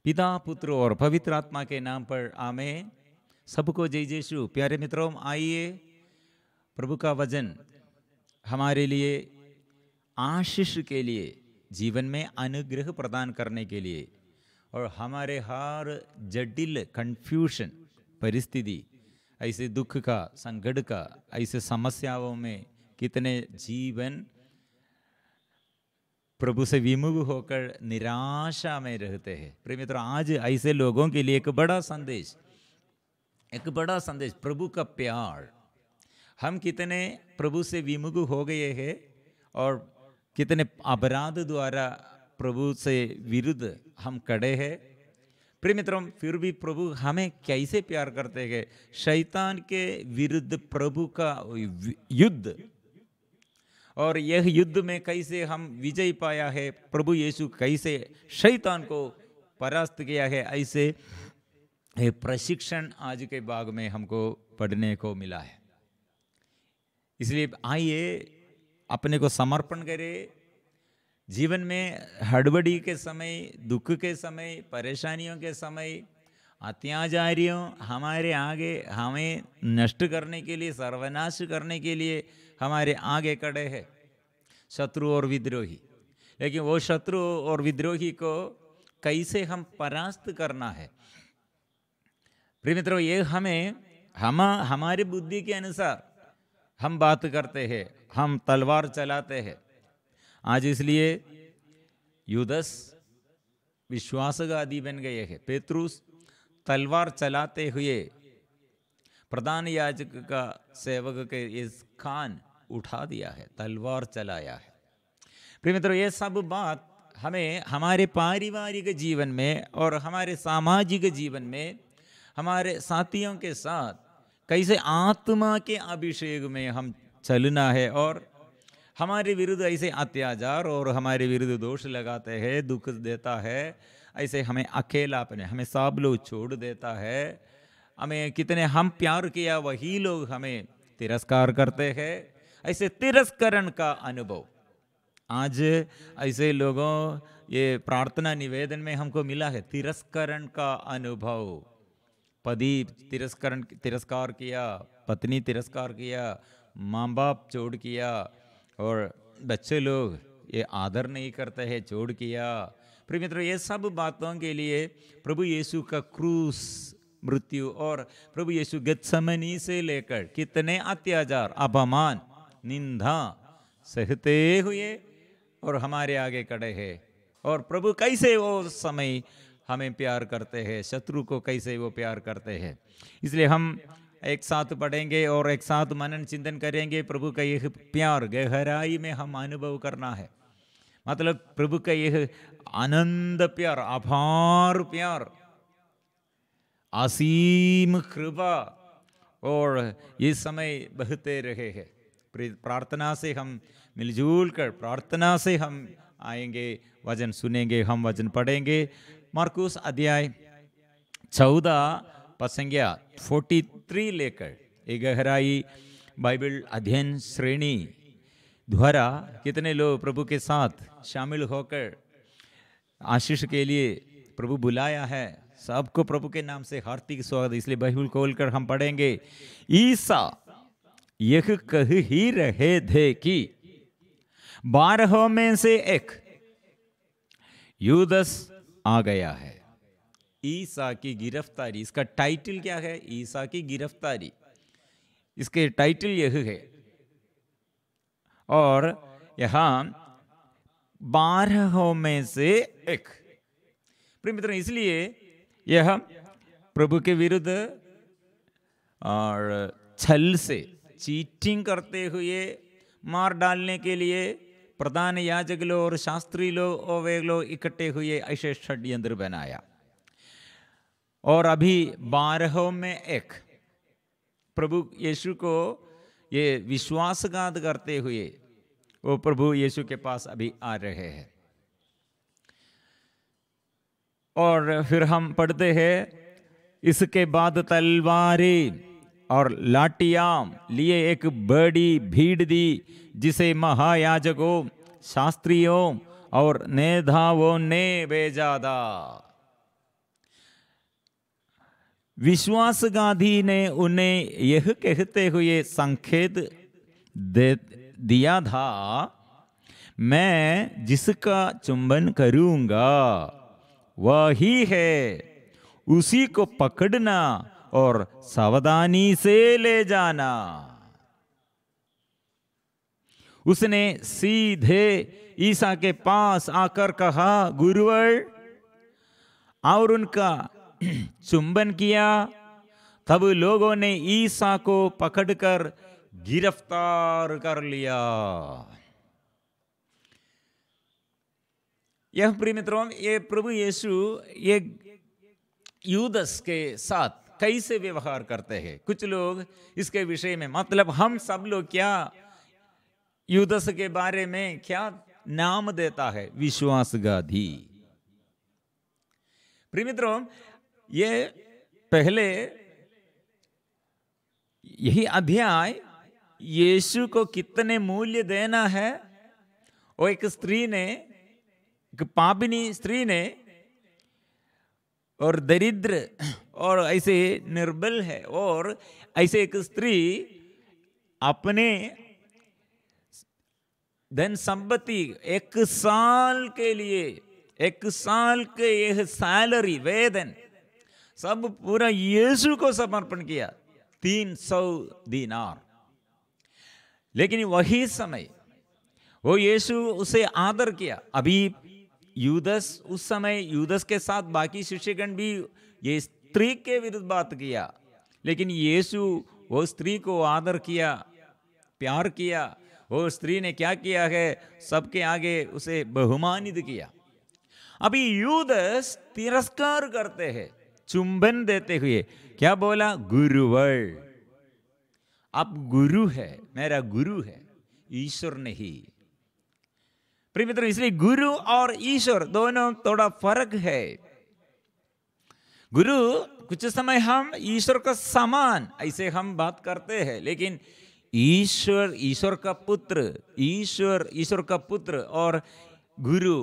पिता, पुत्र और पवित्र आत्मा के नाम पर आमीन। सबको जय यीशु। प्यारे मित्रों, आइए प्रभु का वचन हमारे लिए आशीष के लिए, जीवन में अनुग्रह प्रदान करने के लिए और हमारे हर जटिल कंफ्यूजन परिस्थिति, ऐसे दुख का, संकट का, ऐसे समस्याओं में कितने जीवन प्रभु से विमुख होकर निराशा में रहते हैं। प्रिय मित्रों, आज ऐसे लोगों के लिए एक बड़ा संदेश प्रभु का प्यार। हम कितने प्रभु से विमुख हो गए हैं और कितने अपराध द्वारा प्रभु से विरुद्ध हम खड़े हैं। प्रिय मित्रों, फिर भी प्रभु हमें कैसे प्यार करते हैं। शैतान के विरुद्ध प्रभु का युद्ध, और यह युद्ध में कैसे हम विजय पाया है, प्रभु यीशु कैसे शैतान को परास्त किया है, ऐसे प्रशिक्षण आज के भाग में हमको पढ़ने को मिला है। इसलिए आइए अपने को समर्पण करें। जीवन में हड़बड़ी के समय, दुख के समय, परेशानियों के समय, अत्याचारियों हमारे आगे हमें नष्ट करने के लिए, सर्वनाश करने के लिए हमारे आगे खड़े हैं, शत्रु और विद्रोही। लेकिन वो शत्रु और विद्रोही को कैसे हम परास्त करना है। प्रिय मित्रों, ये हमारे बुद्धि के अनुसार हम बात करते हैं, हम तलवार चलाते हैं। आज इसलिए यूदस विश्वासघाती बन गए हैं। पेत्रुस तलवार चलाते हुए प्रधान याजक का सेवक के इस खान उठा दिया है, तलवार चलाया है। प्रिय मित्रों, ये सब बात हमें हमारे पारिवारिक जीवन में और हमारे सामाजिक जीवन में हमारे साथियों के साथ कैसे आत्मा के अभिषेक में हम चलना है, और हमारे विरुद्ध ऐसे अत्याचार और हमारे विरुद्ध दोष लगाते हैं, दुख देता है, ऐसे हमें अकेलापन, हमें सब लोग छोड़ देता है, हमें कितने हम प्यार किया वही लोग हमें तिरस्कार करते हैं, ऐसे तिरस्करण का अनुभव आज ऐसे लोगों, ये प्रार्थना निवेदन में हमको मिला है, तिरस्करण का अनुभव। पति तिरस्कार किया, पत्नी तिरस्कार किया, माँ बाप छोड़ किया, और बच्चे लोग ये आदर नहीं करते हैं, छोड़ किया। प्रिय मित्रों, ये सब बातों के लिए प्रभु यीशु का क्रूस, मृत्यु, और प्रभु यीशु गेत्सेमनी से लेकर कितने अत्याचार, अपमान, निंदा सहते हुए और हमारे आगे खड़े हैं, और प्रभु कैसे वो समय हमें प्यार करते हैं, शत्रु को कैसे वो प्यार करते हैं। इसलिए हम एक साथ पढ़ेंगे और एक साथ मनन चिंतन करेंगे। प्रभु का यह प्यार गहराई में हम अनुभव करना है, मतलब प्रभु का यह आनंद प्यार, अपार प्यार, असीम कृपा, और ये समय बहते रहे हैं। प्रार्थना से हम मिलजुल कर प्रार्थना से हम आएंगे, वचन सुनेंगे, हम वचन पढ़ेंगे। मार्कुस अध्याय 14 संज्ञा 43 लेकर एक गहराई बाइबल अध्ययन श्रेणी द्वारा कितने लोग प्रभु के साथ शामिल होकर आशीष के लिए प्रभु बुलाया है। सबको प्रभु के नाम से हार्दिक स्वागत। इसलिए बाइबल खोलकर हम पढ़ेंगे। ईसा यह कह ही रहे थे कि 12 में से एक यूदस आ गया है। ईसा की गिरफ्तारी, इसका टाइटल क्या है? ईसा की गिरफ्तारी, इसके टाइटल यह है। और यहां 12 में से एक। प्रिय मित्रों, इसलिए यह प्रभु के विरुद्ध और छल से, चीटिंग करते हुए मार डालने के लिए प्रधान याजक लोग और शास्त्री लोग और वे लोग इकट्ठे हुए ऐसे षड्यंत्र बनाया। और अभी 12 में एक प्रभु यीशु को ये विश्वासघात करते हुए वो प्रभु यीशु के पास अभी आ रहे हैं। और फिर हम पढ़ते हैं, इसके बाद तलवारें और लाठियां लिए एक बड़ी भीड़ दी, जिसे महायाजकों, शास्त्रियों और नेताओं ने भेजा था। विश्वासघाती ने उन्हें यह कहते हुए संकेत दिया था, मैं जिसका चुंबन करूंगा वही है, उसी को पकड़ना और सावधानी से ले जाना। उसने सीधे ईसा के पास आकर कहा, गुरुवर, और उनका चुंबन किया। तब लोगों ने ईसा को पकड़कर गिरफ्तार कर लिया। यह प्रिय मित्रों, ये प्रभु यीशु ये यूदस के साथ कैसे व्यवहार करते हैं। कुछ लोग इसके विषय में, मतलब हम सब लोग क्या यूदस के बारे में क्या नाम देता है, विश्वासघाती। प्रिय मित्रों, ये पहले यही अध्याय यीशु को कितने मूल्य देना है, और एक स्त्री ने, एक पापिनी स्त्री ने, और दरिद्र और ऐसे निर्बल है, और ऐसे एक स्त्री अपने धन संपत्ति 1 साल के लिए, 1 साल के यह सैलरी, वेतन सब पूरा यीशु को समर्पण किया, 300 दीनार। लेकिन वही समय वो यीशु उसे आदर किया। अभी यूदस, उस समय यूदस के साथ बाकी शिष्यगण भी ये स्त्री के विरुद्ध बात किया, लेकिन यीशु वो स्त्री को आदर किया, प्यार किया। वो स्त्री ने क्या किया है, सबके आगे उसे बहुमानित किया। अभी यूदस तिरस्कार करते हैं, चुंबन देते हुए क्या बोला, गुरुवर। आप गुरु है, मेरा गुरु है, ईश्वर नहीं। प्रिय मित्रों, इसलिए गुरु और ईश्वर दोनों थोड़ा फर्क है। गुरु कुछ समय हम ईश्वर का समान ऐसे हम बात करते हैं, लेकिन ईश्वर, ईश्वर का पुत्र, ईश्वर का पुत्र और गुरु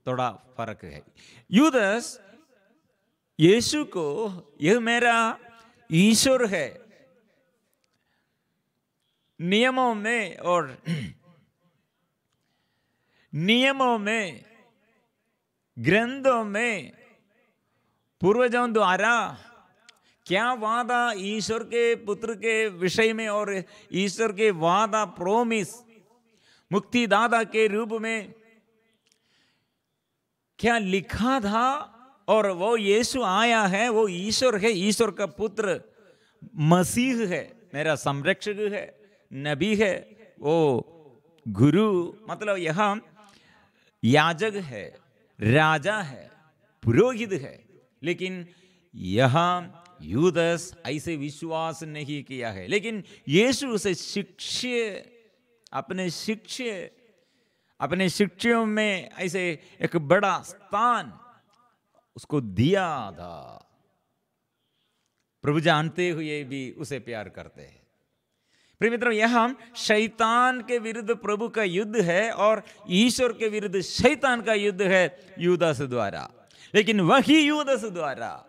थोड़ा फर्क है। यूदस यीशु को यह मेरा ईश्वर है, नियमों में और नियमों में, ग्रंथों में पूर्वजों द्वारा क्या वादा ईश्वर के पुत्र के विषय में और ईश्वर के वादा, प्रोमिस, मुक्तिदाता के रूप में क्या लिखा था, और वो यीशु आया है, वो ईश्वर है, ईश्वर का पुत्र, मसीह है, मेरा संरक्षक है, नबी है, वो गुरु, मतलब यहाँ याजक है, राजा है, पुरोहित है। लेकिन यहाँ यूदस ऐसे विश्वास नहीं किया है, लेकिन यीशु उसे अपने शिष्यों में ऐसे एक बड़ा स्थान उसको दिया था। प्रभु जानते हुए भी उसे प्यार करते हैं। प्रिय मित्रों, यहाँ शैतान के विरुद्ध प्रभु का युद्ध है और ईश्वर के विरुद्ध शैतान का युद्ध है यूदस द्वारा। लेकिन वही यूदस द्वारा,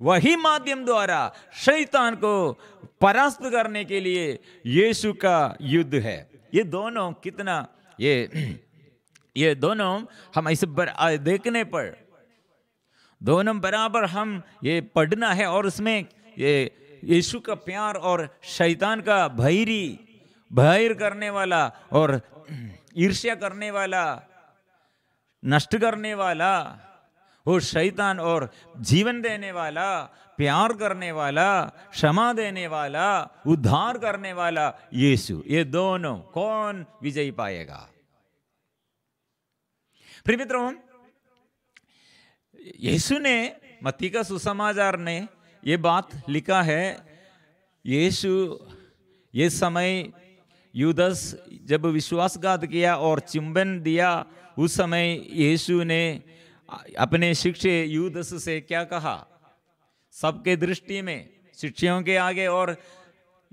वही माध्यम द्वारा शैतान को परास्त करने के लिए यीशु का युद्ध है। ये दोनों कितना, ये दोनों हम ऐसे देखने पर दोनों बराबर हम ये पढ़ना है, और उसमें ये यीशु का प्यार और शैतान का बैर करने वाला और ईर्ष्या करने वाला, नष्ट करने वाला वो शैतान, और जीवन देने वाला, प्यार करने वाला, क्षमा देने वाला, उद्धार करने वाला यीशु, ये दोनों कौन विजयी पाएगा। प्रिय मित्रों, यीशु ने मत्ती का सुसमाचार ने ये बात लिखा है। यीशु ये समय यूदस जब विश्वासघात किया और चुंबन दिया, उस समय यीशु ने अपने शिष्य यूदस से क्या कहा, सबके दृष्टि में, शिष्यों के आगे और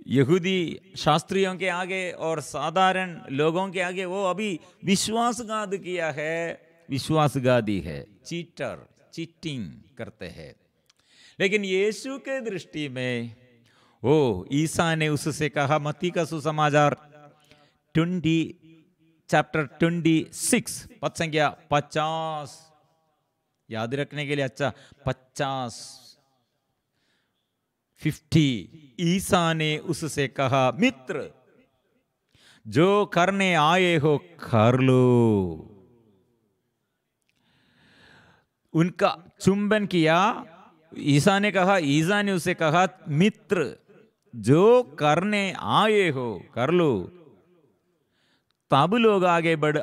यहूदी शास्त्रियों के आगे और साधारण लोगों के आगे, वो अभी विश्वासघात किया है, विश्वासघाती है, चीटिंग करते हैं। लेकिन यीशु के दृष्टि में ओ ईसा ने उससे कहा, मत्ती का सुसमाचार 26 पद संख्या 50, याद रखने के लिए अच्छा 50, ईसा ने उससे कहा, मित्र जो करने आए हो कर लो। उनका चुंबन किया। ईसा ने उसे कहा, मित्र जो करने आए हो कर लो। तब लोग आगे बढ़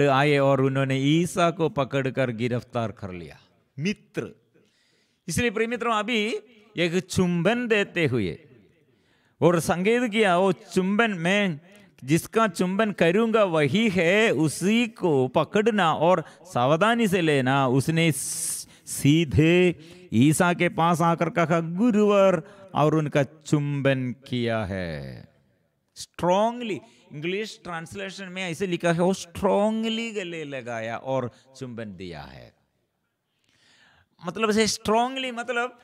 आए और उन्होंने ईसा को पकड़कर गिरफ्तार कर लिया। मित्र, इसलिए प्रिय मित्रों, अभी एक चुंबन देते हुए और संकेत किया, वो चुंबन में जिसका चुंबन करूंगा वही है, उसी को पकड़ना और सावधानी से लेना। उसने सीधे ईसा के पास आकर कहा, गुरुवर, और उनका चुंबन किया है। स्ट्रांगली, इंग्लिश ट्रांसलेशन में ऐसे लिखा है, वो स्ट्रांगली गले लगाया और चुंबन दिया है। मतलब से स्ट्रांगली, मतलब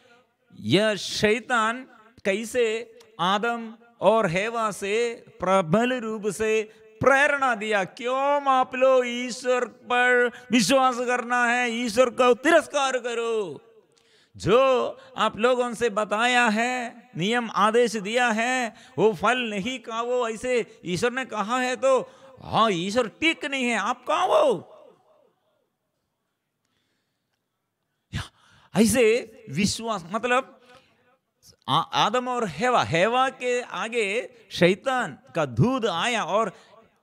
यह शैतान कैसे आदम और हेवा से प्रबल रूप से प्रेरणा दिया, क्यों आप लोग ईश्वर पर विश्वास करना है, ईश्वर को तिरस्कार करो। जो आप लोगों से बताया है, नियम आदेश दिया है, वो फल नहीं खाओ, ऐसे ईश्वर ने कहा है, तो हाँ ईश्वर ठीक नहीं है, आप खाओ। ऐसे विश्वास, मतलब आदम और हेवा के आगे शैतान का दूध आया और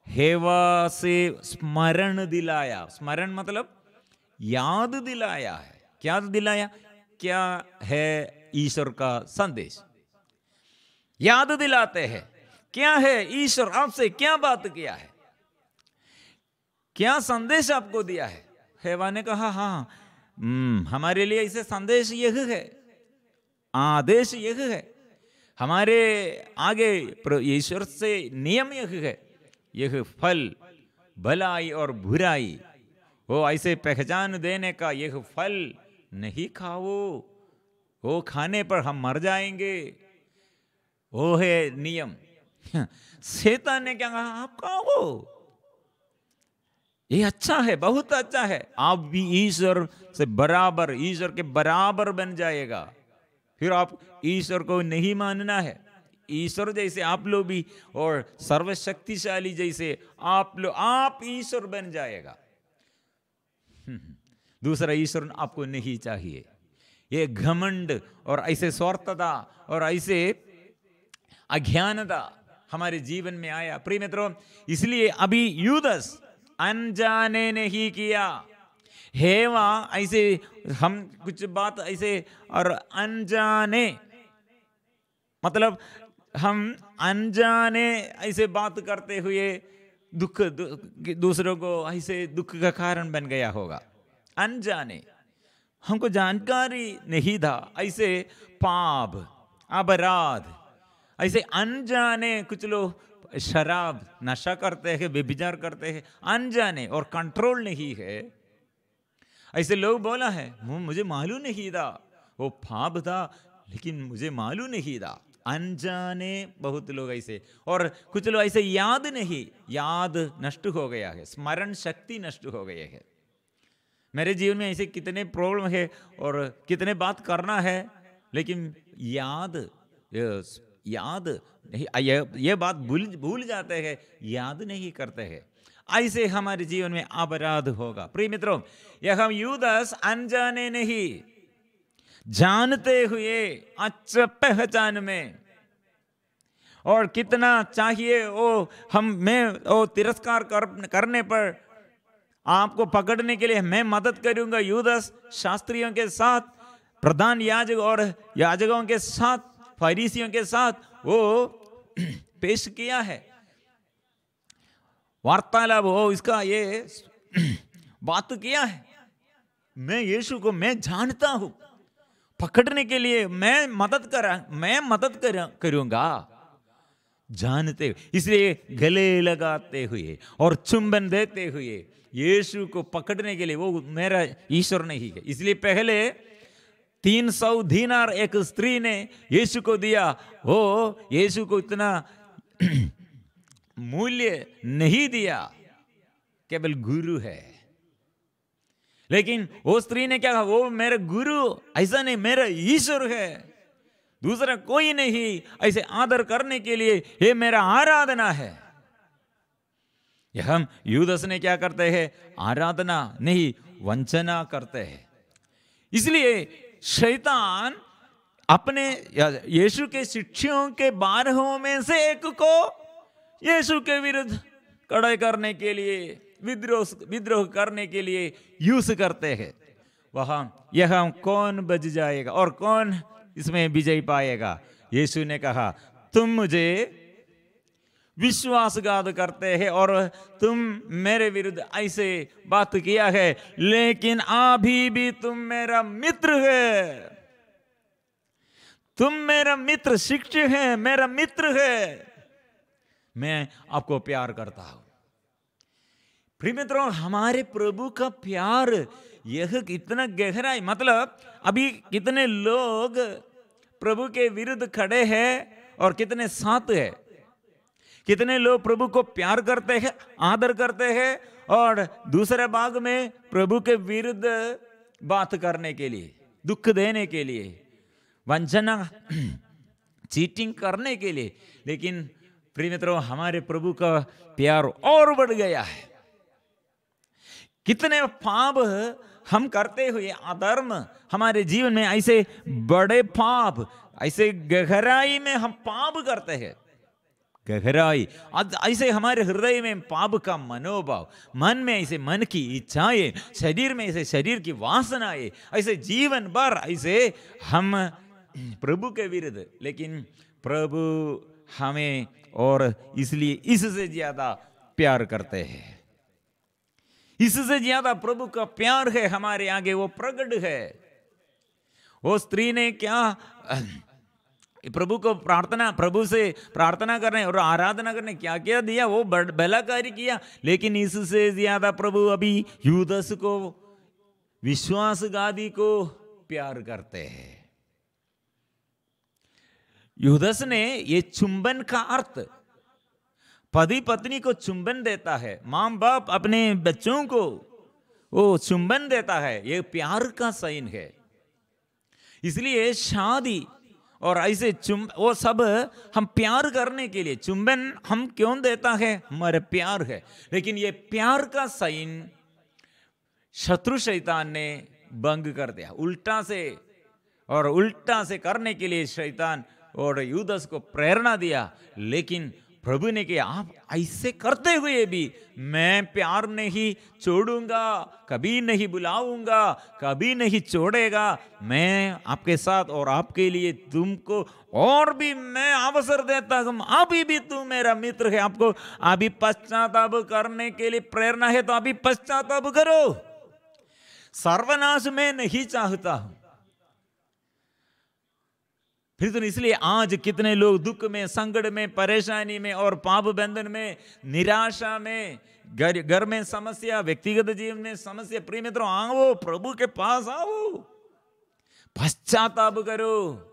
हेवा से स्मरण दिलाया। स्मरण मतलब याद दिलाया है। क्या दिलाया? क्या है ईश्वर का संदेश, याद दिलाते हैं। क्या है ईश्वर आपसे क्या बात किया है, क्या संदेश आपको दिया है। हेवा ने कहा, हाँ हमारे लिए इसे संदेश यह है, आदेश यह है, हमारे आगे ईश्वर से नियम यह है, यह फल भलाई और बुराई, वो ऐसे पहचान देने का यह फल नहीं खाओ, वो खाने पर हम मर जाएंगे, वो है नियम। शैतान ने क्या कहा, आप खाओ, ये अच्छा है, बहुत अच्छा है, आप भी ईश्वर से बराबर, ईश्वर के बराबर बन जाएगा। फिर आप ईश्वर को नहीं मानना है, ईश्वर जैसे आप लोग भी, और सर्वशक्तिशाली जैसे आप ईश्वर बन जाएगा। दूसरा ईश्वर आपको नहीं चाहिए। ये घमंड और ऐसे स्वार्थता और ऐसे अज्ञानता हमारे जीवन में आया। प्रिय मित्रों, इसलिए अभी यूदस अनजाने नहीं किया, हेवा ऐसे हम कुछ बात ऐसे, और अनजाने मतलब हम अनजाने ऐसे बात करते हुए दुख दूसरों को ऐसे दुख का कारण बन गया होगा। अनजाने, हमको जानकारी नहीं था, ऐसे पाप अपराध, ऐसे अनजाने कुछ लोग शराब नशा करते हैं, व्यभिचार करते हैं, अनजाने और कंट्रोल नहीं है। ऐसे लोग बोला है, मुझे मालूम नहीं था, वो पाप था लेकिन मुझे मालूम नहीं था। अनजाने बहुत लोग ऐसे, और कुछ लोग ऐसे याद नहीं, याद नष्ट हो गया है, स्मरण शक्ति नष्ट हो गई है। मेरे जीवन में ऐसे कितने प्रॉब्लम है और कितने बात करना है, लेकिन याद नहीं, ये बात भूल जाते हैं, याद नहीं करते हैं। ऐसे हमारे जीवन में अपराध होगा। प्रिय मित्रों, यह हम यूदस अनजाने नहीं, जानते हुए, अच्छा पहचान में, और कितना चाहिए वो मैं तिरस्कार करने पर आपको पकड़ने के लिए मैं मदद करूंगा। यूदस शास्त्रियों के साथ, प्रधान याजक और याजकों के साथ, फरीसियों के साथ वो पेश किया है, वार्तालाप हो इसका ये बात किया है। मैं यीशु को मैं जानता हूं, पकड़ने के लिए मैं मदद करूंगा, जानते हुए, इसलिए गले लगाते हुए और चुंबन देते हुए यीशु को पकड़ने के लिए, वो मेरा ईश्वर नहीं है। इसलिए पहले 300 दीनार एक स्त्री ने यीशु को दिया। वो यीशु को इतना मूल्य नहीं दिया, केवल गुरु है। लेकिन वो स्त्री ने क्या कहा, वो मेरा गुरु ऐसा नहीं, मेरा ईश्वर है, दूसरा कोई नहीं। ऐसे आदर करने के लिए ये मेरा आराधना है। हम यूदस ने क्या करते हैं, आराधना नहीं वंचना करते हैं। इसलिए शैतान अपने यीशु के शिष्यों के 12 में से एक को यीशु के विरुद्ध कड़े करने के लिए, विद्रोह करने के लिए यूज करते हैं। वहां यह कौन बच जाएगा और कौन इसमें विजय पाएगा? यीशु ने कहा, तुम मुझे विश्वासघात करते हैं और तुम मेरे विरुद्ध ऐसे बात किया है, लेकिन अभी भी तुम मेरा मित्र है। तुम मेरा मित्र, शिक्षक है, मेरा मित्र है। मैं आपको प्यार करता हूं। प्रिय मित्रों, हमारे प्रभु का प्यार यह कितना गहरा है। मतलब अभी कितने लोग प्रभु के विरुद्ध खड़े हैं और कितने साथ है। कितने लोग प्रभु को प्यार करते हैं, आदर करते हैं, और दूसरे भाग में प्रभु के विरुद्ध बात करने के लिए, दुख देने के लिए, वंचना चीटिंग करने के लिए। लेकिन प्रिय मित्रों, हमारे प्रभु का प्यार और बढ़ गया है। कितने पाप हम करते हुए, अधर्म हमारे जीवन में, ऐसे बड़े पाप, ऐसे गहराई में हम पाप करते हैं। गहराई ऐसे हमारे हृदय में पाप का मनोभाव, मन में ऐसे मन की इच्छाएं, शरीर में ऐसे शरीर की वासनाएं, ऐसे जीवन भर ऐसे हम प्रभु के विरुद्ध। लेकिन प्रभु हमें और इसलिए इससे ज्यादा प्यार करते हैं। इससे ज्यादा प्रभु का प्यार है हमारे आगे, वो प्रकट है। वो स्त्री ने क्या प्रभु को प्रभु से प्रार्थना करने और आराधना करने क्या क्या दिया, वो भला कार्य किया। लेकिन इससे ज्यादा प्रभु अभी यूदस को, विश्वासघाती को प्यार करते हैं। यूदस ने ये चुंबन का अर्थ, पति पत्नी को चुंबन देता है, माँ बाप अपने बच्चों को वो चुंबन देता है, ये प्यार का साइन है। इसलिए शादी और ऐसे वो सब हम प्यार करने के लिए, चुंबन हम क्यों देता है, हमारे प्यार है। लेकिन ये प्यार का साइन शत्रु शैतान ने भंग कर दिया, उल्टा से, और उल्टा से करने के लिए शैतान और यूदस को प्रेरणा दिया। लेकिन प्रभु ने कहा, आप ऐसे करते हुए भी मैं प्यार नहीं छोड़ूंगा, कभी नहीं बुलाऊंगा, कभी नहीं छोड़ेगा। मैं आपके साथ और आपके लिए तुमको और भी मैं अवसर देता हूं। अभी भी तू मेरा मित्र है। आपको अभी पश्चाताप करने के लिए प्रेरणा है तो अभी पश्चाताप करो। सर्वनाश में नहीं चाहता हूं। फिर तो इसलिए आज कितने लोग दुख में, संकट में, परेशानी में और पाप बंधन में, निराशा में, घर में समस्या, व्यक्तिगत जीवन में समस्या। प्रिय मित्रों, आओ प्रभु के पास आओ, पश्चाताप करो।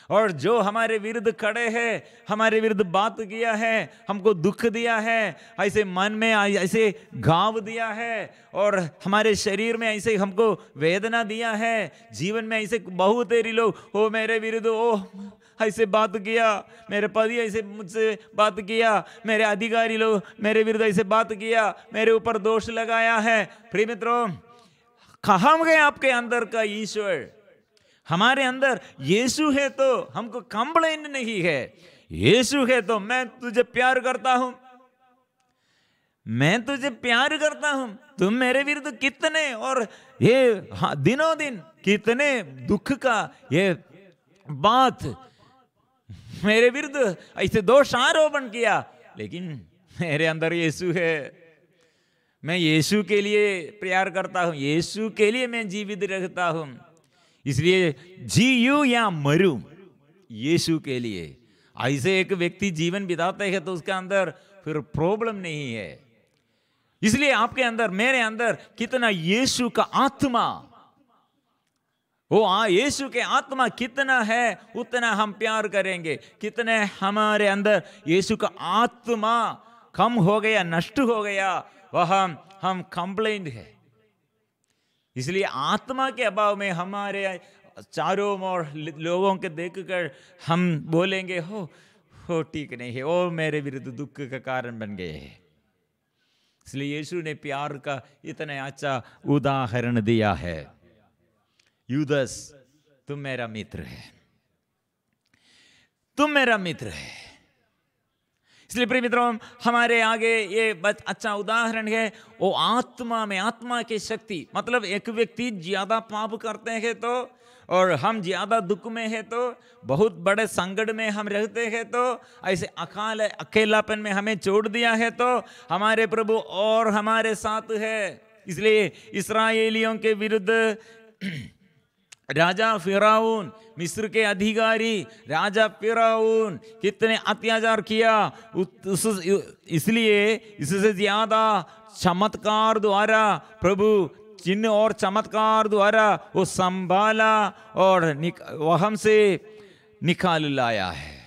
और जो हमारे विरुद्ध खड़े हैं, हमारे विरुद्ध बात किया है, हमको दुख दिया है, ऐसे मन में ऐसे घाव दिया है, और हमारे शरीर में ऐसे हमको वेदना दिया है, जीवन में ऐसे बहुत तेरी लोग ओ मेरे विरुद्ध ओ ऐसे बात किया, मेरे पति ऐसे मुझसे बात किया, मेरे अधिकारी लोग मेरे विरुद्ध ऐसे बात किया, मेरे ऊपर दोष लगाया है। प्रिय मित्रों, कहाँ गए आपके अंदर का ईश्वर? हमारे अंदर यीशु है तो हमको कंप्लेंट नहीं है। यीशु है तो मैं तुझे प्यार करता हूं, मैं तुझे प्यार करता हूं। तुम मेरे विरुद्ध कितने और ये दिनों दिन कितने दुख का ये बात मेरे विरुद्ध ऐसे दोष आरोपण किया, लेकिन मेरे अंदर यीशु है। मैं यीशु के लिए प्यार करता हूं, यीशु के लिए मैं जीवित रहता हूं। इसलिए जीऊं या मरूं यीशु के लिए। ऐसे एक व्यक्ति जीवन बिताते हैं तो उसके अंदर फिर प्रॉब्लम नहीं है। इसलिए आपके अंदर, मेरे अंदर कितना यीशु का आत्मा, वो यीशु के आत्मा कितना है उतना हम प्यार करेंगे। कितने हमारे अंदर यीशु का आत्मा कम हो गया, नष्ट हो गया, वह हम कंप्लेंट है। इसलिए आत्मा के अभाव में हमारे चारों ओर लोगों के देखकर हम बोलेंगे हो ठीक नहीं है, वो मेरे विरुद्ध दुख का कारण बन गए हैं। इसलिए यीशु ने प्यार का इतना अच्छा उदाहरण दिया है। यूदस, तुम मेरा मित्र है, तुम मेरा मित्र है। इसलिए प्रिय मित्रों, हमारे आगे ये अच्छा उदाहरण है। वो आत्मा में, आत्मा की शक्ति, मतलब एक व्यक्ति ज्यादा पाप करते हैं तो, और हम ज्यादा दुख में है तो, बहुत बड़े संकट में हम रहते हैं तो, ऐसे अकेलापन में हमें छोड़ दिया है तो, हमारे प्रभु और हमारे साथ है। इसलिए इस्राएलियों के विरुद्ध राजा फिरौन, मिस्र के अधिकारी राजा फिरौन कितने अत्याचार किया, इसलिए इससे ज्यादा चमत्कार द्वारा प्रभु चिन्ह और चमत्कार द्वारा वो संभाला और वहम से निकाल लाया है,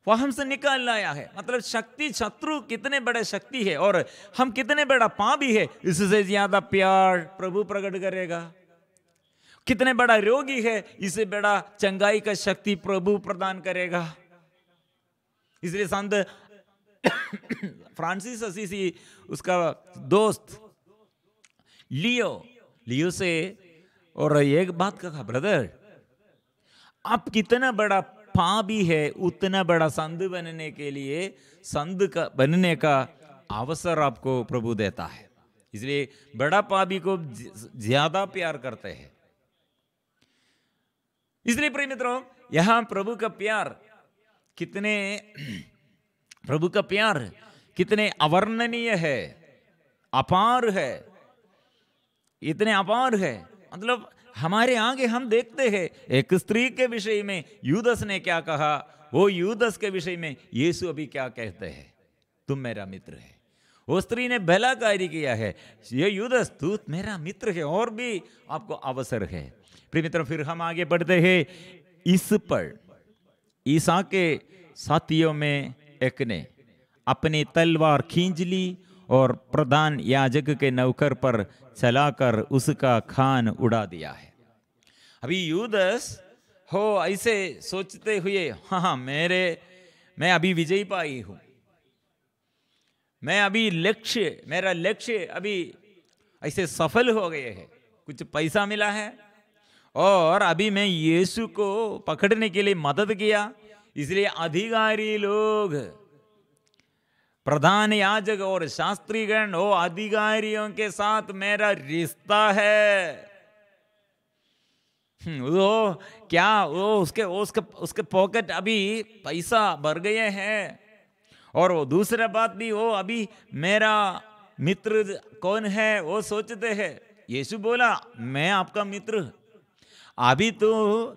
वहम से निकाल लाया है। मतलब शक्ति, शत्रु कितने बड़े शक्ति है और हम कितने बड़ा पापी है, इससे ज्यादा प्यार प्रभु प्रकट करेगा। कितने बड़ा रोगी है, इससे बड़ा चंगाई का शक्ति प्रभु प्रदान करेगा। इसलिए संत फ्रांसिस असीसी, उसका दोस्त लियो से और एक बात कहा, ब्रदर आप कितना बड़ा पापी है, उतना बड़ा संत बनने के लिए, संत का बनने का अवसर आपको प्रभु देता है। इसलिए बड़ा पापी को ज्यादा प्यार करते हैं। इसलिए प्रिय मित्रों, यहां प्रभु का प्यार कितने अवर्णनीय है, अपार है, इतने अपार है। मतलब हमारे आगे हम देखते हैं एक स्त्री के विषय में यूदस ने क्या कहा, वो यूदस के विषय में यीशु अभी क्या कहते हैं, तुम मेरा मित्र है। वो स्त्री ने भला कार्य किया है, ये यूदस तू मेरा मित्र है, और भी आपको अवसर है। प्रिय मित्र, फिर हम आगे बढ़ते हैं। इस पर ईसा के साथियों में एक ने अपनी तलवार खींच ली और प्रधान याजक के नौकर पर चलाकर उसका खान उड़ा दिया है। अभी यूदस हो ऐसे सोचते हुए, हाँ मैं अभी विजयी पाई हूं, मैं अभी मेरा लक्ष्य अभी ऐसे सफल हो गए हैं, कुछ पैसा मिला है और अभी मैं यीशु को पकड़ने के लिए मदद किया, इसलिए अधिकारी लोग, प्रधान याजक और शास्त्रीगण, वो अधिकारियों के साथ मेरा रिश्ता है। वो क्या, वो उसके पॉकेट अभी पैसा भर गए हैं। और वो दूसरा बात भी, वो अभी मेरा मित्र कौन है वो सोचते हैं। यीशु बोला, मैं आपका मित्र, अभी तो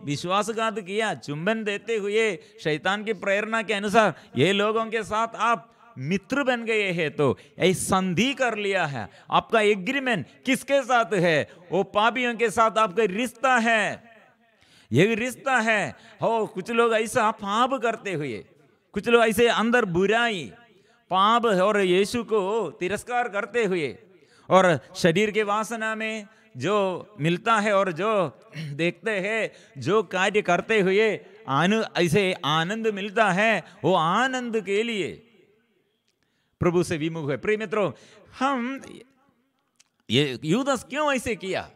विश्वासघात किया, चुंबन देते हुए शैतान की प्रेरणा के अनुसार ये लोगों के साथ आप मित्र बन गए हैं, तो ये संधि कर लिया है। आपका एग्रीमेंट किसके साथ है? वो पापियों के साथ आपका रिश्ता है, ये रिश्ता है। हो कुछ लोग ऐसा पाप करते हुए, कुछ लोग ऐसे अंदर बुराई, पाप और यीशु को तिरस्कार करते हुए और शरीर के वासना में जो मिलता है और जो देखते हैं, जो कार्य करते हुए ऐसे आनंद मिलता है, वो आनंद के लिए प्रभु से विमुख है। प्रिय मित्रों, हम ये यूदस क्यों ऐसे किया?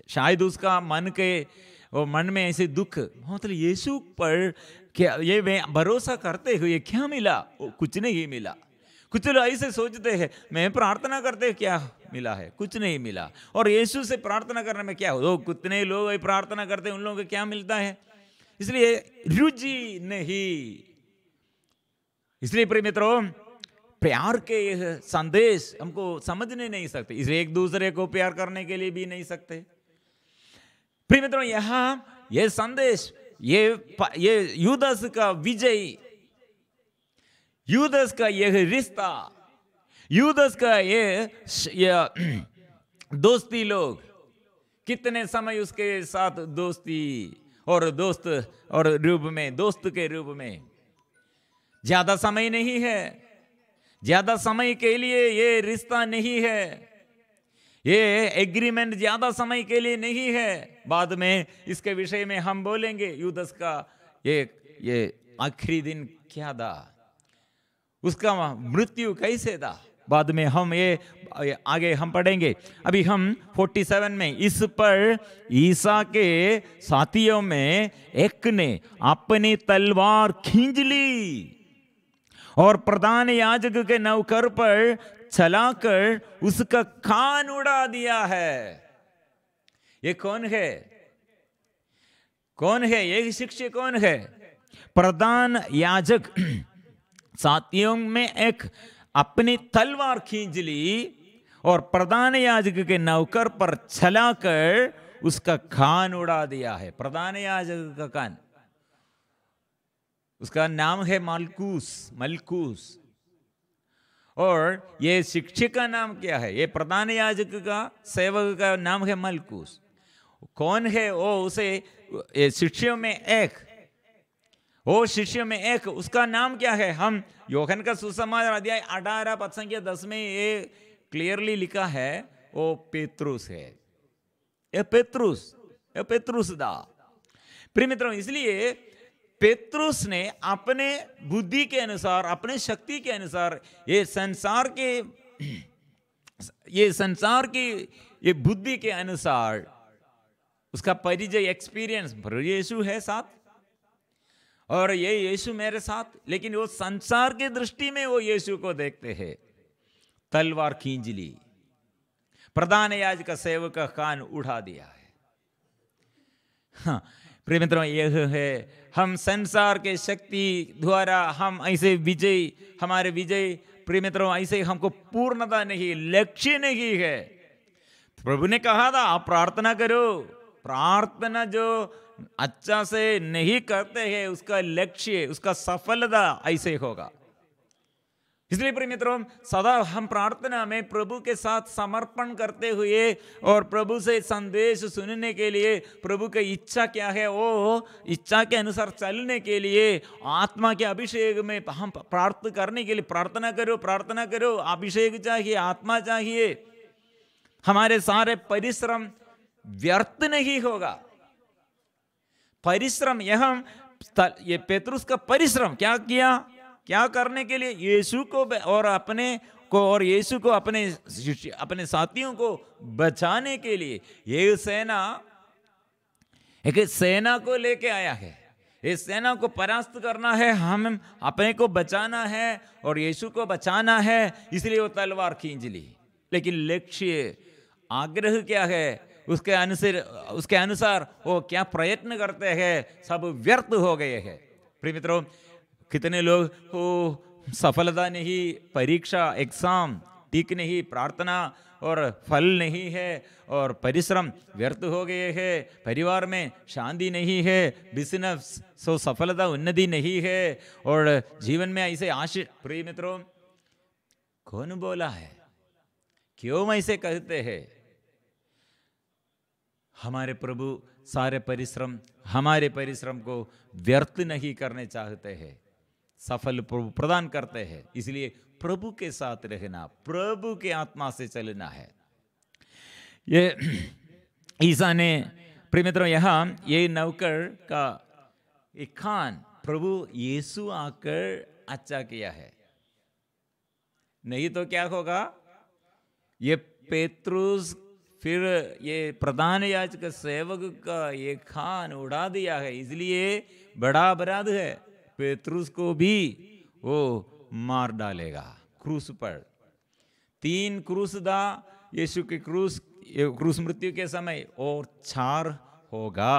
शायद उसका मन में ऐसे दुख, मतलब यीशु पर क्या ये भरोसा करते हुए क्या मिला? कुछ नहीं मिला। कुछ लोग ऐसे सोचते हैं, मैं प्रार्थना करते क्या मिला है? कुछ नहीं मिला। और यीशु से प्रार्थना करने में क्या हो? कितने लोग प्रार्थना करते हैं, उन लोगों को क्या मिलता है? इसलिए रुचि नहीं। इसलिए प्रिय मित्रों, प्यार के संदेश हमको समझने नहीं सकते, इसलिए एक दूसरे को प्यार करने के लिए भी नहीं सकते। प्रिय मित्रों, यहां ये संदेश, ये यूदस का विजय, यूदस का यह रिश्ता, यूदस का ये दोस्ती लोग कितने समय उसके साथ दोस्ती और दोस्त और रूप में, दोस्त के रूप में, ज्यादा समय नहीं है, ज्यादा समय के लिए ये रिश्ता नहीं है, ये एग्रीमेंट ज्यादा समय के लिए नहीं है। बाद में इसके विषय में हम बोलेंगे यूदस का ये आखिरी दिन क्या था, उसका मृत्यु कैसे था, बाद में हम ये आगे हम पढ़ेंगे। अभी हम 47 में, इस पर ईसा के साथियों में एक ने अपनी तलवार खींच ली और प्रधान याजक के नौकर पर चलाकर उसका कान उड़ा दिया है। ये कौन है? कौन है ये शिष्य? कौन है? प्रधान याजक साथियों में एक अपनी तलवार खींच ली और प्रधान याजक के नौकर पर चलाकर उसका कान उड़ा दिया है। प्रधान याजक का कान, उसका नाम है मलकूस। और ये शिक्षक का नाम क्या है? ये प्रधान याजक का सेवक का नाम है मलकूस। कौन है वो? उसे शिष्यों में एक, वो शिष्य में एक, उसका नाम क्या है? हम यूहन्ना का सुसमाचार अध्याय 18 पद संख्या 10 में ये क्लियरली लिखा है, वो पेत्रुस है। ये पेत्रुस दा। प्रिय मित्रों, इसलिए पेत्रुस ने अपने बुद्धि के अनुसार, अपने शक्ति के अनुसार, ये संसार की ये बुद्धि के अनुसार उसका परिचय, एक्सपीरियंस, यीशु है साथ और ये यीशु मेरे साथ, लेकिन वो संसार की दृष्टि में वो यीशु को देखते हैं। तलवार खींच ली, प्रधान याजक का सेवक का कान उड़ा दिया है। हाँ प्रिय मित्रों, यह है हम संसार के शक्ति द्वारा हम ऐसे विजय, हमारे विजय प्रिय मित्रों ऐसे हमको पूर्णता नहीं, लक्ष्य नहीं है। प्रभु ने कहा था आप प्रार्थना करो, प्रार्थना जो अच्छा से नहीं करते हैं उसका लक्ष्य, उसका सफलता ऐसे होगा। इसलिए प्रिय मित्रों, सदा हम प्रार्थना में प्रभु के साथ समर्पण करते हुए और प्रभु से संदेश सुनने के लिए, प्रभु की इच्छा क्या है वो इच्छा के अनुसार चलने के लिए, आत्मा के अभिषेक में हम प्रार्थना करने के लिए प्रार्थना करो। अभिषेक चाहिए, आत्मा चाहिए। हमारे सारे परिश्रम व्यर्थ नहीं होगा। परिश्रम, ये पेतरुस का परिश्रम क्या किया? क्या करने के लिए? यीशु को और अपने को और यीशु को अपने साथियों को बचाने के लिए। ये सेना एक सेना को लेके आया है। इस सेना को परास्त करना है, हम अपने को बचाना है और यीशु को बचाना है, इसलिए वो तलवार खींच ली। लेकिन लक्ष्य, आग्रह क्या है? उसके अनुसार वो क्या प्रयत्न करते हैं, सब व्यर्थ हो गए हैं। प्रिय मित्रों, कितने लोग हो सफलता नहीं, परीक्षा एग्जाम ठीक नहीं, प्रार्थना और फल नहीं है और परिश्रम व्यर्थ हो गए हैं, परिवार में शांति नहीं है, बिजनेस सो सफलता उन्नति नहीं है और जीवन में ऐसे आशीष। प्रिय मित्रों, कौन बोला है? क्यों ऐसे कहते हैं? हमारे प्रभु सारे परिश्रम, हमारे परिश्रम को व्यर्थ नहीं करने चाहते हैं, सफल प्रभु प्रदान करते हैं। इसलिए प्रभु के साथ रहना, प्रभु के आत्मा से चलना है। ये ईसा ने, प्रिय मित्रों, यहाँ ये नौकर का एक कान प्रभु यीशु आकर अच्छा किया है। नहीं तो क्या होगा? ये पेतरुस फिर ये प्रधान याजक सेवक का ये कान उड़ा दिया है, इसलिए बड़ा अपराध है। पेतरुस को भी वो मार डालेगा क्रूस पर। 3 क्रूस था यीशु के क्रूस मृत्यु के समय, और 4 होगा।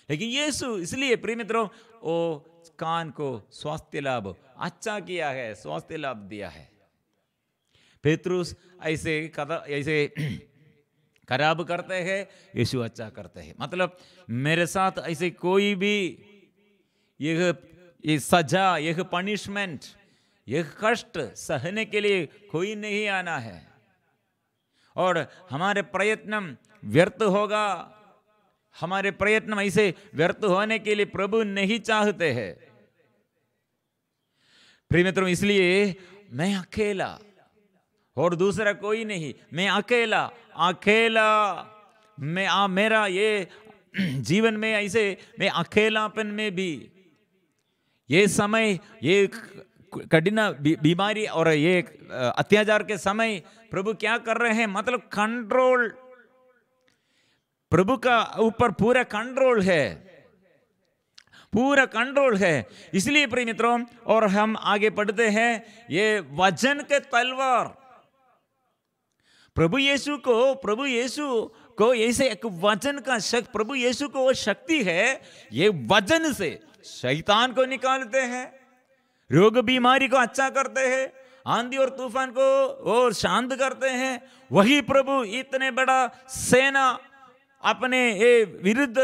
लेकिन यीशु, इसलिए प्रिय मित्रों, वो कान को स्वास्थ्य लाभ अच्छा किया है, स्वास्थ्य लाभ दिया है। पेतरुस ऐसे खराब करते हैं, यीशु अच्छा करते हैं। मतलब मेरे साथ ऐसे कोई भी यह सजा, यह पनिशमेंट, यह कष्ट सहने के लिए कोई नहीं आना है और हमारे प्रयत्न व्यर्थ होगा। हमारे प्रयत्न ऐसे व्यर्थ होने के लिए प्रभु नहीं चाहते हैं। प्रिय मित्रों, इसलिए मैं अकेला और दूसरा कोई नहीं, मैं अकेला मेरा ये जीवन में ऐसे मैं अकेलापन में भी ये समय, ये कठिन बीमारी और ये अत्याचार के समय प्रभु क्या कर रहे हैं, मतलब कंट्रोल, प्रभु का ऊपर पूरा कंट्रोल है, पूरा कंट्रोल है। इसलिए प्रिय मित्रों, और हम आगे पढ़ते हैं, ये वचन के तलवार, प्रभु यीशु को ऐसे एक वचन का शक्ति, प्रभु यीशु को वो शक्ति है, ये वचन से शैतान को निकालते हैं, रोग बीमारी को अच्छा करते हैं, आंधी और तूफान को और शांत करते हैं। वही प्रभु इतने बड़ा सेना अपने विरुद्ध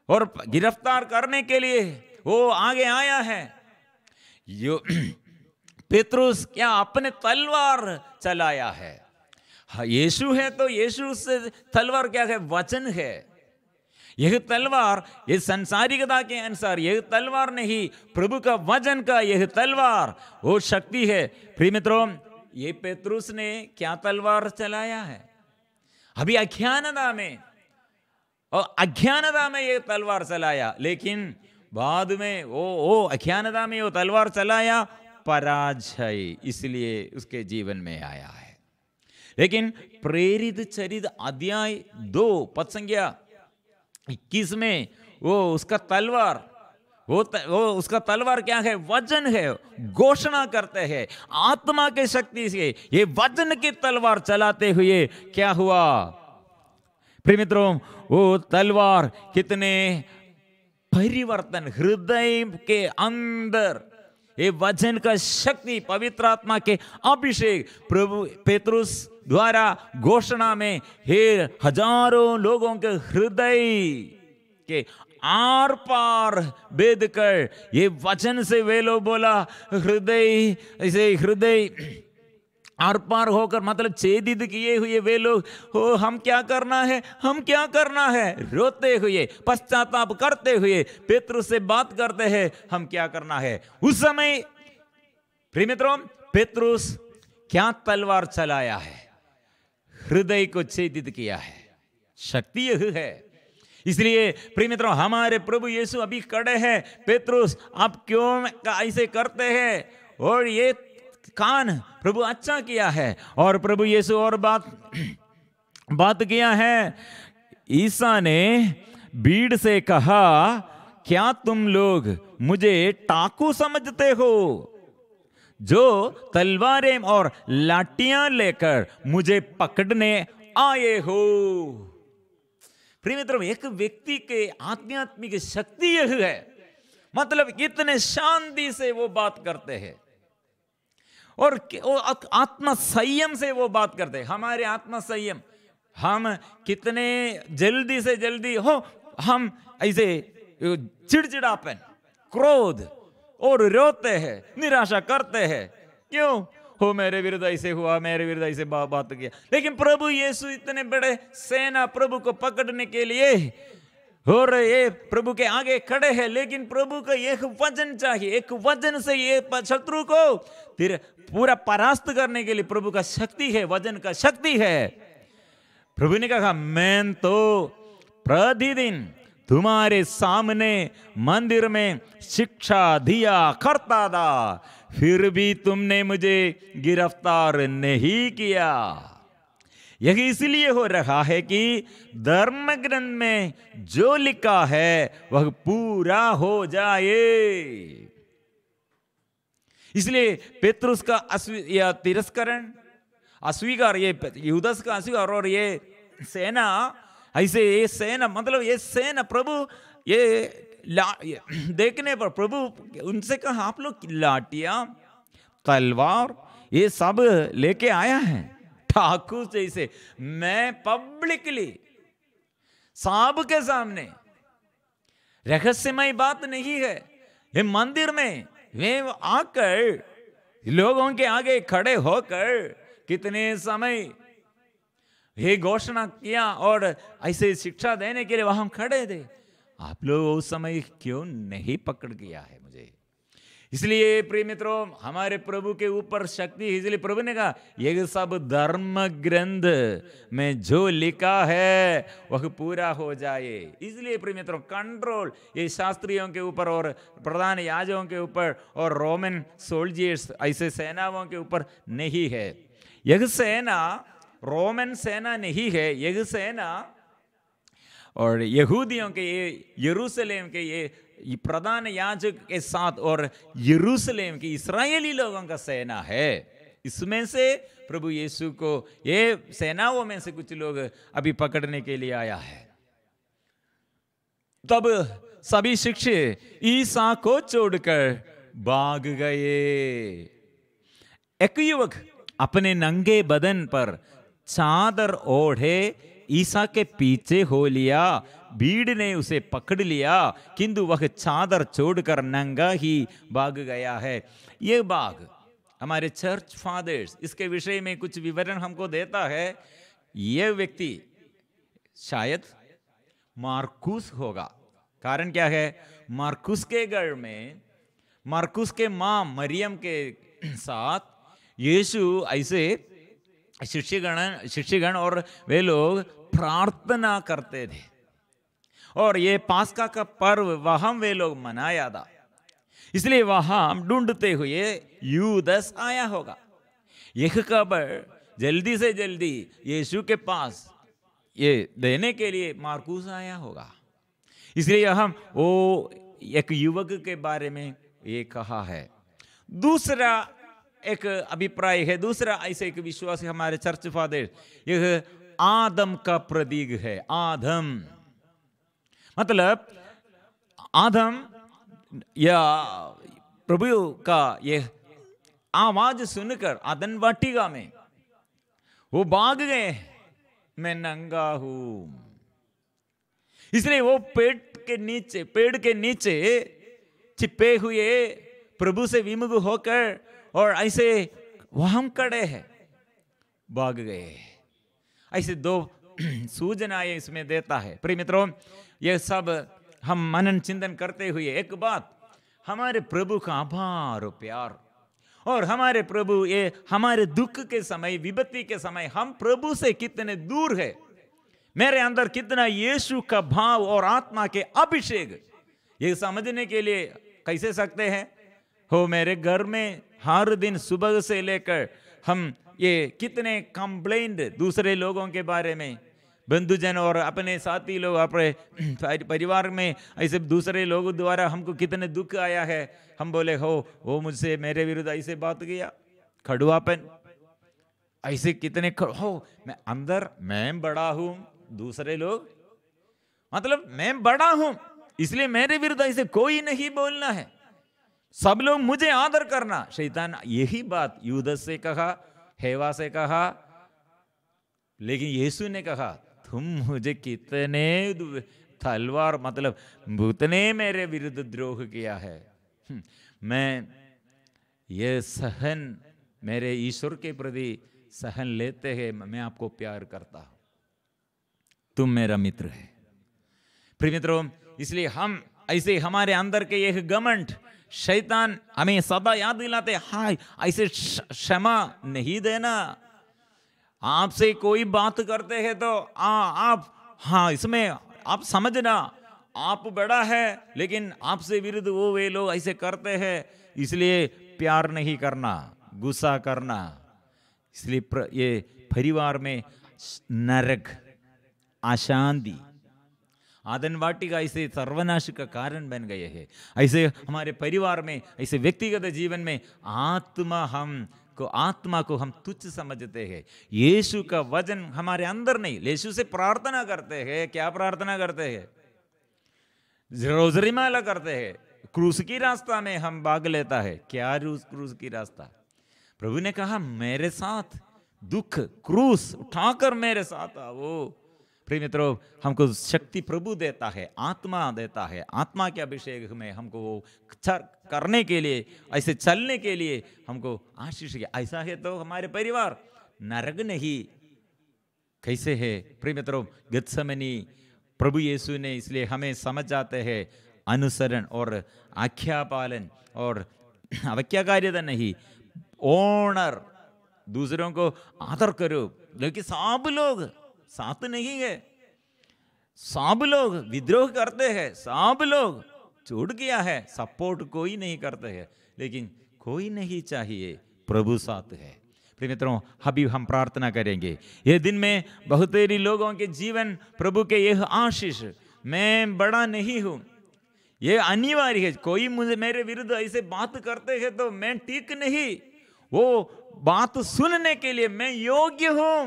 और गिरफ्तार करने के लिए वो आगे आया है। पेतरुस क्या अपने तलवार चलाया है? हाँ, यीशु है तो यीशु से तलवार क्या है? वचन है। यह तलवार ये संसारिकता के अनुसार यह तलवार नहीं, प्रभु का वचन का यह तलवार वो शक्ति है। प्रिय मित्रों, ये पेतरुस ने क्या तलवार चलाया है? अभी अज्ञानता में ये तलवार चलाया, लेकिन बाद में वो अज्ञानता में वो तलवार चलाया, पराजय इसलिए उसके जीवन में आया है। लेकिन प्रेरित चरित्र अध्याय 2 पद संख्या 21 में वो उसका तलवार, वो उसका तलवार क्या है? वचन है। घोषणा करते हैं आत्मा के शक्ति से ये वचन की तलवार चलाते हुए क्या हुआ? प्रिय मित्रों, वो तलवार कितने परिवर्तन, हृदय के अंदर ये वचन का शक्ति, पवित्र आत्मा के अभिषेक प्रभु पेतरुस द्वारा घोषणा में हे हजारों लोगों के हृदय के आर पार भेद कर ये वचन से वे लोग बोला, हृदय ऐसे हृदय आर पार होकर, मतलब छेदित किए हुए वे लोग, हो हम क्या करना है, रोते हुए पश्चाताप करते हुए पेतरुस से बात करते हैं, हम क्या करना है। उस समय प्रिय मित्रों, पेतरुस क्या तलवार चलाया है? हृदय को छेदित किया है। शक्ति यह है। इसलिए प्रिय मित्रों, हमारे प्रभु यीशु अभी खड़े हैं। पेतरुस आप क्यों ऐसे करते हैं? और ये कान प्रभु अच्छा किया है, और प्रभु यीशु और बात किया है। ईसा ने भीड़ से कहा, क्या तुम लोग मुझे डाकू समझते हो, जो तलवारें और लाठियां लेकर मुझे पकड़ने आए हो? प्रिय मित्रों, एक व्यक्ति के आध्यात्मिक शक्ति यह है, मतलब इतने शांति से वो बात करते हैं और आत्मा संयम से वो बात करते हैं। हमारे आत्मा संयम, हम कितने जल्दी से जल्दी हम ऐसे चिड़चिड़ापन, क्रोध और रोते हैं, निराशा करते हैं। क्यों? मेरे विरुद्ध ऐसे हुआ, मेरे विरुद्ध ऐसे बात किया। लेकिन प्रभु यीशु इतने बड़े सेना प्रभु को पकड़ने के लिए और ये प्रभु के आगे खड़े हैं, लेकिन प्रभु का एक वचन चाहिए। एक वचन से ये शत्रु को फिर पूरा परास्त करने के लिए प्रभु का शक्ति है, वचन का शक्ति है। प्रभु ने कहा, मैं तो प्रतिदिन तुम्हारे सामने मंदिर में शिक्षा दिया करता था, फिर भी तुमने मुझे गिरफ्तार नहीं किया। यह इसलिए हो रहा है कि धर्म ग्रंथ में जो लिखा है वह पूरा हो जाए। इसलिए पेतरुस का तिरस्करण, अस्वीकार, ये यूदस का अस्वीकार, और ये सेना ऐसे, ये सेना मतलब ये सेना प्रभु ये देखने पर प्रभु उनसे कहा, आप लोग लाठियां, तलवार ये सब लेके आया है, डाकू जैसे। मैं पब्लिकली सबके सामने, रहस्यमय बात नहीं है, ये मंदिर में वे आकर लोगों के आगे खड़े होकर कितने समय ये घोषणा किया और ऐसे शिक्षा देने के लिए वहां खड़े थे। आप लोग उस समय क्यों नहीं पकड़ किया है मुझे? इसलिए प्रिय मित्रों, हमारे प्रभु के ऊपर शक्ति, इसलिए प्रभु ने कहा ये सब धर्म ग्रंथ में जो लिखा है वह पूरा हो जाए। इसलिए प्रिय मित्रों, कंट्रोल ये शास्त्रियों के ऊपर और प्रधान याजकों के ऊपर और रोमन सोल्जर्स ऐसे सेनाओं के ऊपर नहीं है। यह सेना रोमन सेना नहीं है, यह सेना और यहूदियों के ये यरूशलेम के ये प्रधान याजक के साथ और यरूशलेम की इस्राएली लोगों का सेना है। इसमें से प्रभु यीशु को ये सेनाओं में से कुछ लोग अभी पकड़ने के लिए आया है। तब सभी शिक्षक ईसा को छोड़कर भाग गए। एक युवक अपने नंगे बदन पर चादर ओढ़े ईसा के पीछे हो लिया। भीड़ ने उसे पकड़ लिया, किंतु वह चादर छोड़कर नंगा ही भाग गया है। ये भाग हमारे चर्च फादर्स इसके विषय में कुछ विवरण हमको देता है। यह व्यक्ति शायद मार्कुस होगा। कारण क्या है? मार्कुस के घर में मार्कुस के मां मरियम के साथ यीशु ऐसे शिष्यगण और वे लोग प्रार्थना करते थे और ये पास्का का पर्व वहां वे लोग मनाया था। इसलिए वहां ढूंढते हुए यूदस आया होगा। यह खबर जल्दी से जल्दी यीशु के पास ये देने के लिए मार्कुस आया होगा। इसलिए हम वो एक युवक के बारे में ये कहा है। दूसरा एक अभिप्राय है, दूसरा ऐसे एक विश्वास है हमारे चर्च फादर, यह आदम का प्रतीक है। आदम मतलब आदम या प्रभु का यह आवाज सुनकर आदम वाटिका में वो भाग गए, मैं नंगा हूं। इसलिए वो पेड़ के नीचे छिपे हुए प्रभु से विमुख होकर और ऐसे वहां खड़े हैं, भाग गए। ऐसे दो सूचनाएं इसमें देता है। प्रिय मित्रों, यह सब हम मनन चिंतन करते हुए एक बात, हमारे प्रभु का आभार और प्यार, और हमारे प्रभु ये हमारे दुख के समय, विपत्ति के समय हम प्रभु से कितने दूर है, मेरे अंदर कितना यीशु का भाव और आत्मा के अभिषेक, ये समझने के लिए कैसे सकते हैं हो। मेरे घर में हर दिन सुबह से लेकर हम ये कितने कंप्लेंट दूसरे लोगों के बारे में, बंधुजन और अपने साथी लोग, अपने परिवार में ऐसे दूसरे लोगों द्वारा हमको कितने दुख आया है। हम बोले हो वो मुझसे मेरे विरुद्ध ऐसे बात किया, खड़ुआपन ऐसे कितने हो। मैं अंदर मैं बड़ा हूं, दूसरे लोग मतलब मैं बड़ा हूं, इसलिए मेरे विरुद्ध ऐसे कोई नहीं बोलना है, सब लोग मुझे आदर करना। शैतान यही बात यूदस से कहा, हेवा से कहा, लेकिन यीशु ने कहा तुम मुझे कितने तलवार मतलब भूतने मेरे विरुद्ध द्रोह किया है, मैं ये सहन मेरे ईश्वर के प्रति सहन लेते हैं, मैं आपको प्यार करता हूं, तुम मेरा मित्र है। प्रिय मित्रों, इसलिए हम ऐसे हमारे अंदर के एक घमंड शैतान हमें सदा याद दिलाते, हाय ऐसे क्षमा नहीं देना। आपसे कोई बात करते हैं तो आप हाँ इसमें आप समझना आप बड़ा है, लेकिन आपसे विरुद्ध वो वे लोग ऐसे करते हैं, इसलिए प्यार नहीं करना, गुस्सा करना। इसलिए ये परिवार में नरक, अशांति, आदन वाटिका ऐसे सर्वनाश का कारण बन गए हैं। ऐसे हमारे परिवार में, ऐसे व्यक्तिगत जीवन में आत्मा को हम तुच्छ समझते हैं। यीशु का वचन हमारे अंदर नहीं, यीशु से प्रार्थना करते हैं। क्या प्रार्थना करते हैं? रोजरी माला करते हैं, क्रूस की रास्ता में हम भाग लेता है। क्या क्रूस की रास्ता? प्रभु ने कहा मेरे साथ दुख क्रूस उठाकर मेरे साथ आओ। प्रिय मित्रों, हमको शक्ति प्रभु देता है, आत्मा देता है। आत्मा के अभिषेक में हमको वो करने के लिए, ऐसे चलने के लिए हमको आशीष किया। ऐसा है तो हमारे परिवार नरक नहीं। कैसे है प्रिय मित्रों, गत्समनी प्रभु यीशु ने इसलिए हमें समझ जाते हैं अनुसरण और आज्ञा पालन और अवज्ञाकारिता नहीं, ऑनर, दूसरों को आदर करो। लेकिन सब लोग साथ नहीं है, सब लोग विद्रोह करते हैं, सब लोग छूट गया है, सपोर्ट कोई नहीं करते हैं। लेकिन कोई नहीं चाहिए, प्रभु साथ है। प्रिय मित्रों, अभी हम प्रार्थना करेंगे। ये दिन में बहुत सारे लोगों के जीवन प्रभु के यह आशीष, मैं बड़ा नहीं हूँ, ये अनिवार्य है। कोई मुझे मेरे विरुद्ध ऐसे बात करते हैं तो मैं ठीक नहीं, वो बात सुनने के लिए मैं योग्य हूं।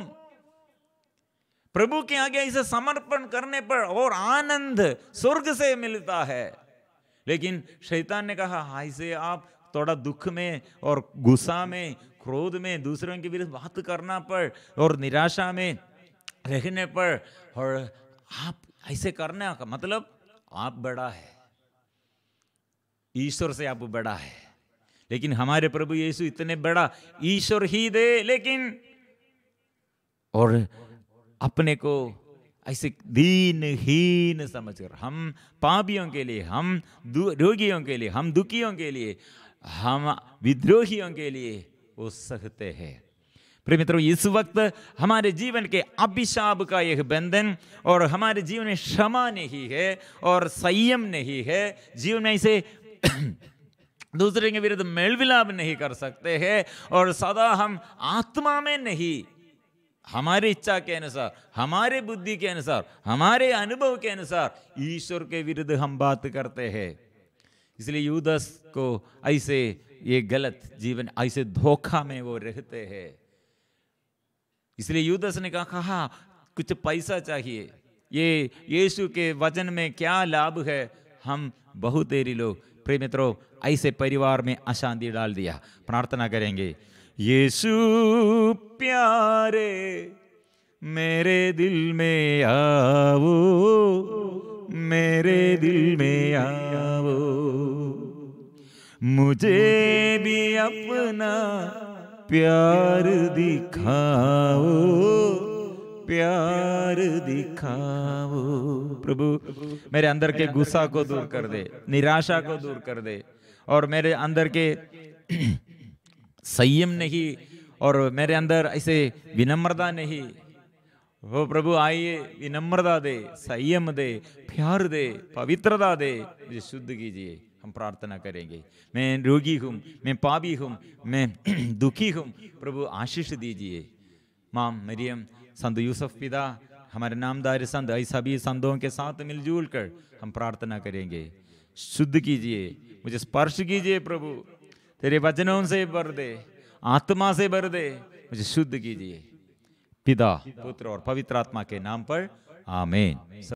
प्रभु के आगे इसे समर्पण करने पर और आनंद स्वर्ग से मिलता है। लेकिन शैतान ने कहा, ऐसे आप थोड़ा दुख में और गुस्सा में, क्रोध में, दूसरों के विरुद्ध बात करना पर और निराशा में रहने पर, और आप ऐसे करने का मतलब आप बड़ा है, ईश्वर से आप बड़ा है। लेकिन हमारे प्रभु यीशु इतने बड़ा ईश्वर ही दे, लेकिन और अपने को ऐसे दीनहीन समझकर, हम पापियों के लिए, हम रोगियों के लिए, हम दुखियों के लिए, हम विद्रोहियों के लिए वो सहते हैं। प्रिय मित्रों, इस वक्त हमारे जीवन के अभिशाप का यह बंधन और हमारे जीवन में क्षमा नहीं है और संयम नहीं है, जीवन में इसे दूसरे के विरुद्ध मेल मिलाप नहीं कर सकते हैं, और सदा हम आत्मा में नहीं, हमारी इच्छा के अनुसार, हमारे बुद्धि के अनुसार, हमारे अनुभव के अनुसार ईश्वर के विरुद्ध हम बात करते हैं। इसलिए यूदास को ऐसे ये गलत जीवन, ऐसे धोखा में वो रहते हैं। इसलिए यूदास ने कहा कुछ पैसा चाहिए, ये यीशु के वचन में क्या लाभ है। हम बहुत देरी लोग प्रिय मित्रों ऐसे परिवार में अशांति डाल दिया। प्रार्थना करेंगे। यीशु प्यारे मेरे दिल में आओ, मेरे दिल में आओ, मुझे भी अपना प्यार दिखाओ, प्यार दिखाओ। प्रभु मेरे अंदर के गुस्सा को दूर कर दे, निराशा को दूर कर दे, और मेरे अंदर के संयम नहीं, और मेरे अंदर ऐसे विनम्रता नहीं। वो प्रभु आइए, विनम्रता दे, संयम दे, प्यार दे, पवित्रता दे, मुझे शुद्ध कीजिए। हम प्रार्थना करेंगे। मैं रोगी हूँ, मैं पापी हूँ, मैं दुखी हूँ, प्रभु आशीष दीजिए। माँ मरियम, संत यूसुफ पिता, हमारे नामदार संत, ऐसा सभी संतों के साथ मिलजुल कर हम प्रार्थना करेंगे। शुद्ध कीजिए, मुझे स्पर्श कीजिए प्रभु, तेरे वचनों से भर दे, आत्मा से भर दे, मुझे शुद्ध कीजिए। पिता, पुत्र और पवित्र आत्मा के नाम पर आमीन।